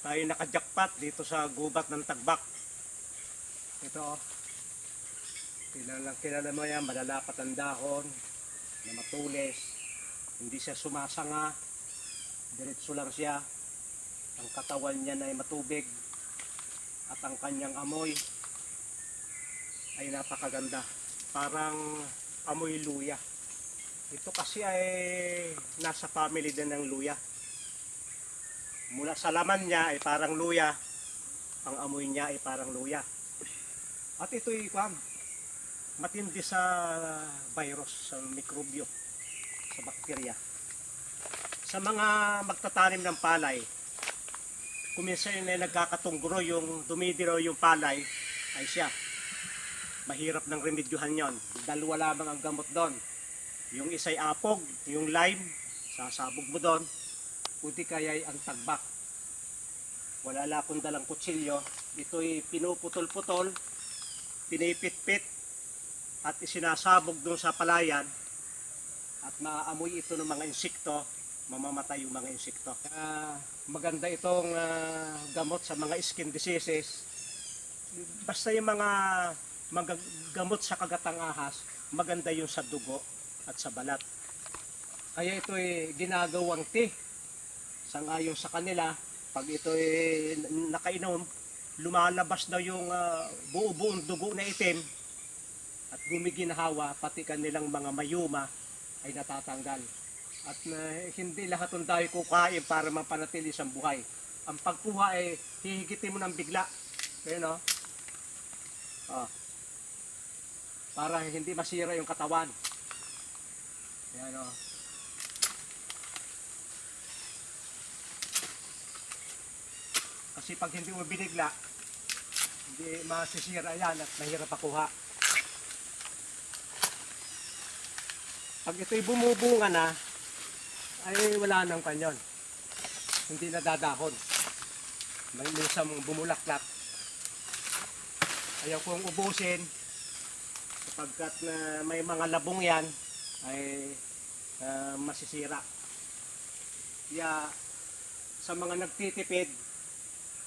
Tayo nakajakpat dito sa gubat ng Tagbak. Ito oh. Kilala mo yan, malalapat ang dahon na matulis. Hindi siya sumasanga. Diretso lang siya. Ang katawan niya ay matubig. At ang kanyang amoy ay napakaganda. Parang amoy luya. Ito kasi ay nasa family din ng luya. Mula sa laman niya ay parang luya. Ang amoy niya ay parang luya. At ito'y matindi sa virus, sa mikrobyo, sa bakterya. Sa mga magtatanim ng palay, kung minsan ay nagkakatunggro yung dumidiro yung palay, ay siya. Mahirap ng remedyohan yon. Dalawa lamang ang gamot doon. Yung isa'y apog, yung lime, sasabog mo doon. Kundi kaya'y ang Tagbak. Wala lang akong dalang kutsilyo. Ito'y pinuputol-putol, pinipit-pit, at isinasabog doon sa palayan. At maaamoy ito ng mga insekto, mamamatay yung mga insekto. Maganda itong gamot sa mga skin diseases. Basta yung mga gamot sa kagatang ahas, maganda yung sa dugo at sa balat. Kaya ito'y ginagawang tea. Sangayon sa kanila, pag ito'y nakainom, lumalabas daw yung buo-buong dugo na itim at gumiginahawa, pati kanilang mga mayuma ay natatanggal. At hindi lahat ng tayo kukain para mapanatili sa buhay. Ang pagkuha ay hihigitin mo ng bigla. Ayan o. Para hindi masira yung katawan. Ayan o. Kasi pag hindi mo binigla, hindi masisira yan at mahirap pakuha. Pag ito'y bumubunga na, ay wala nang kanyon. Hindi na dadahon. May minsan bumulaklak. Ayaw kong ubusin sapagkat may mga labong yan ay masisira. Kaya sa mga nagtitipid,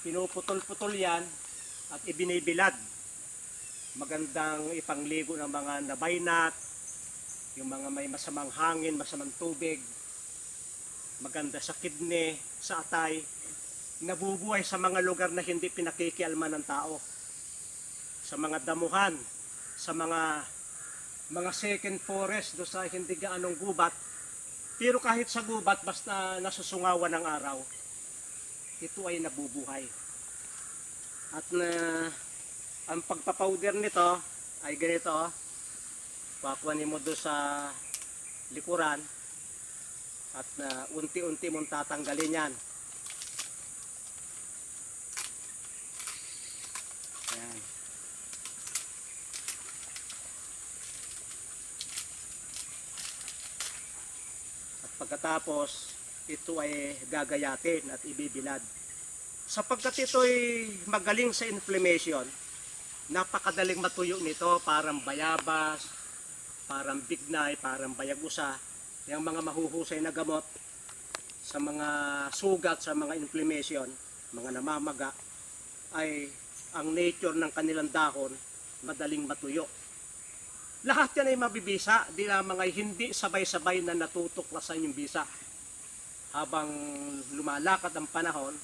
pinuputol-putol yan at ibinibilad. Magandang ipangligo ng mga nabaynat, yung mga may masamang hangin, masamang tubig, maganda sa kidney, sa atay, nabubuhay sa mga lugar na hindi pinakikialman ng tao. Sa mga damuhan, sa mga second forest, do sa hindi gaanong gubat. Pero kahit sa gubat, basta nasusungawan ng araw, ito ay nabubuhay. At ang pagpapowder nito ay ganito. Pakuhanin mo doon sa likuran at unti-unti mong tatanggalin yan. Ayan. At pagkatapos, ito ay gagayatin at ibibilad. Sapagkat ito ay magaling sa inflammation, napakadaling matuyo nito, parang bayabas, parang bignay, parang bayagusa. Yung mga mahuhusay na gamot sa mga sugat, sa mga inflammation, mga namamaga, ay ang nature ng kanilang dahon madaling matuyo. Lahat yan ay mabibisa, di lamang ay hindi sabay-sabay na natutuklasan yung bisa. Habang lumalakad ang panahon,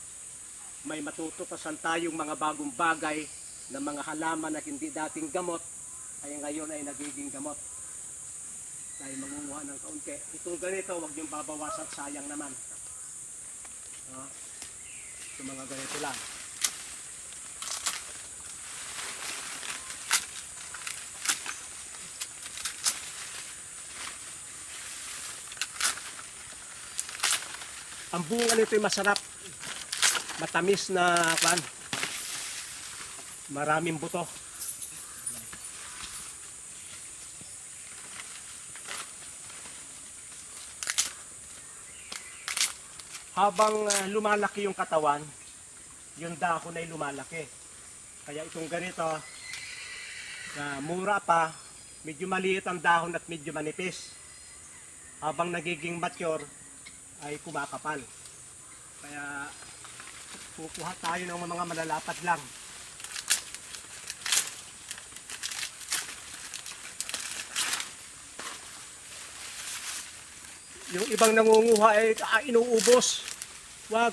may matutuklasan tayong mga bagong bagay na mga halaman na hindi dating gamot ay ngayon ay nagiging gamot. Tayo mangunguha ng kaunti. Itong ganito, huwag niyong babawasan, sayang naman. Ito mga ganito lang. Ang bunga nito ay masarap. Matamis na maraming buto. Habang lumalaki yung katawan, yung dahon ay lumalaki. Kaya itong ganito, mura pa, medyo maliit ang dahon at medyo manipis. Habang nagiging mature, ay kumakapal. Kaya Kukuha tayo ng mga malalapad lang. Yung ibang nangunguha ay inuubos. Wag.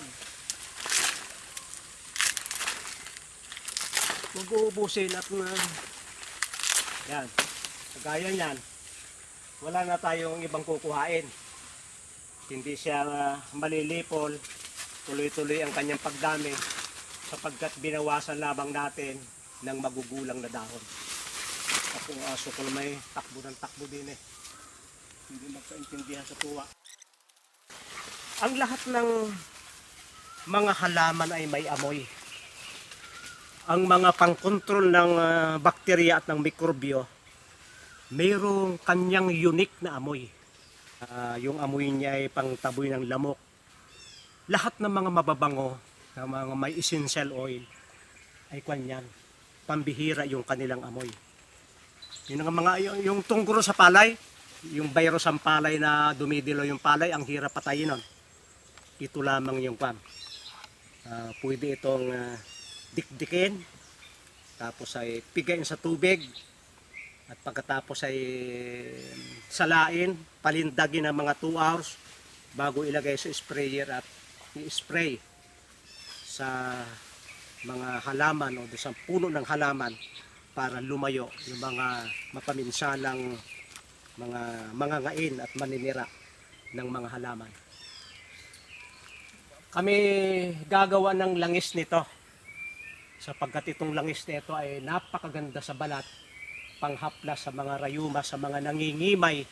Huwag uubusin at yan. Kagaya niyan. Wala na tayong ibang kukuhain. Hindi siya malilipol. Tuloy-tuloy ang kanyang pagdami sapagkat binawasan lamang natin ng magugulang na dahon. Akong aso ko may takbo ng takbo din eh. Hindi magkaintindihan sa tuwa. Ang lahat ng mga halaman ay may amoy. Ang mga pangkontrol ng bakterya at ng mikrobyo, mayroong kanyang unique na amoy. Yung amoy niya ay pangtaboy ng lamok. Lahat ng mga mababango, ng mga may essential oil, ay kanyan. Pambihira yung kanilang amoy. Yung tungguro sa palay, yung virus ang palay na dumidilo yung palay, ang hirap patayin nun. Ito lamang yung kwan. Pwede itong dikdikin, tapos ay pigain sa tubig, at pagkatapos ay salain, palindagin ng mga 2 hours bago ilagay sa sprayer at i-spray sa mga halaman o sa puno ng halaman para lumayo yung mga mapaminsalang mga ngain at maninira ng mga halaman. Kami gagawa ng langis nito sapagkat itong langis nito ay napakaganda sa balat, panghaplas sa mga rayuma, sa mga nangingimay,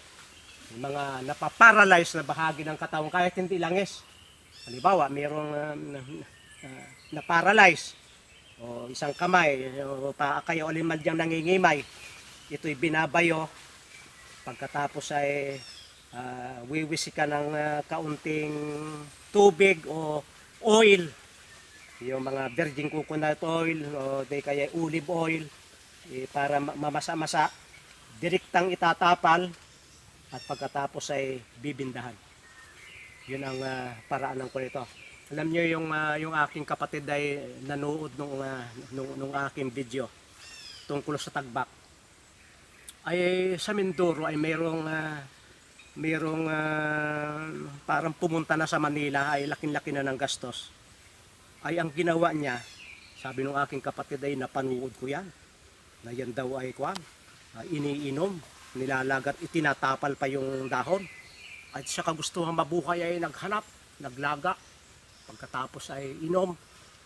mga napaparalyze na bahagi ng katawan kahit hindi langis. Halimbawa, mayroong na-paralyze o isang kamay o paa kayo aliman diyang nangingimay, ito'y binabayo. Pagkatapos ay wiwisi ka ng kaunting tubig o oil, yung mga virgin coconut oil o di kaya olive oil, para mamasa-masa, direktang itatapal at pagkatapos ay bibindahan. Yun ang paraan ng kunito. Alam niyo yung aking kapatid ay nanood nung aking video tungkol sa tagbak. Ay sa Mindoro ay mayroong parang pumunta na sa Manila, ay laking-laki na ng gastos. Ay ang ginawa niya, sabi ng aking kapatid ay napanood ko yan, na yan daw ay iniinom, nilalagat, itinatapal pa yung dahon. At siya kagustuhan mabuhay ay naghanap, naglaga. Pagkatapos ay inom,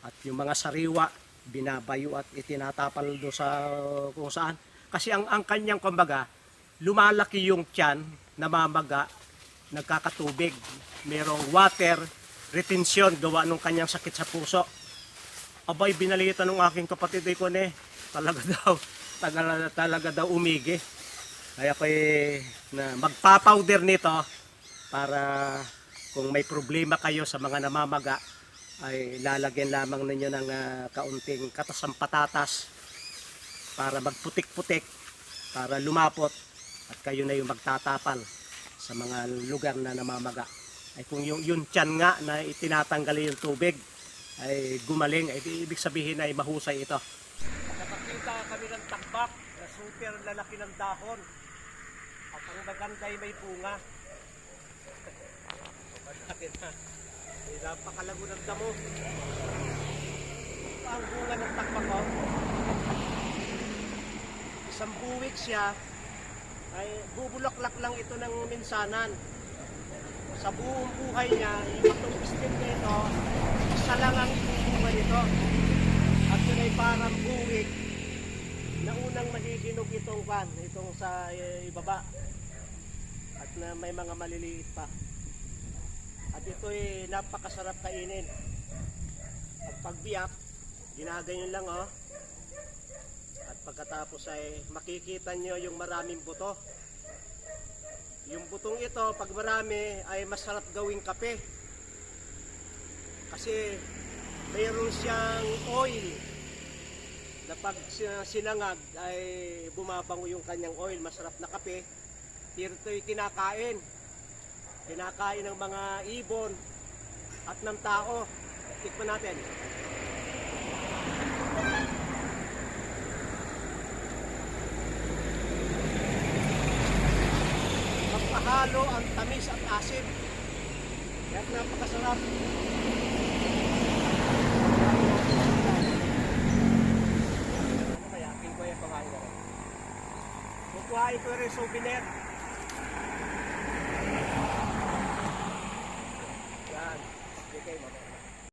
at yung mga sariwa binabayo at itinatapal do sa kung saan. Kasi ang kanyang kumbaga, lumalaki yung tiyan, namamaga, nagkakatubig. Merong water retention gawa ng kanyang sakit sa puso. Abay, binalitan ng aking kapatid ay talaga daw umigi. Kaya na magpa-powder nito para kung may problema kayo sa mga namamaga ay lalagyan lamang ninyo ng kaunting katasang patatas para magputik-putik, para lumapot at kayo na yung magtatapal sa mga lugar na namamaga. Ay kung yung tiyan nga na itinatanggal yung tubig ay gumaling, ay ibig sabihin ay mahusay ito. Nakakita kami ng tagbak na super lalaki ng dahon at ang maganda ay may bunga. Napakalago ng damo. Ang bunga ng tagbak ko, isang buwik siya, ay bubulaklak lang ito ng minsanan. Sa buong buhay niya, yung itong stem nito, isa lang ang bunga nito. At yun ay parang buwik na unang mahihinog itong sa ibaba. At na may mga maliliit pa. At ito'y napakasarap kainin. At pagbiyak, ginaganyan lang At pagkatapos ay makikita nyo yung maraming buto. Yung butong ito, pag marami, ay masarap gawing kape. Kasi mayroon siyang oil na pag sinangag ay bumabango yung kanyang oil, masarap na kape. Ito'y kinakain ng mga ibon at ng tao. Tikman natin. Magpahalo ang tamis at asim. Kaya napakasarap. Ano kaya? Aking ko yung pamahay na rin. Kukuhain ko rin souvenir. Yan. Okay, mamaya.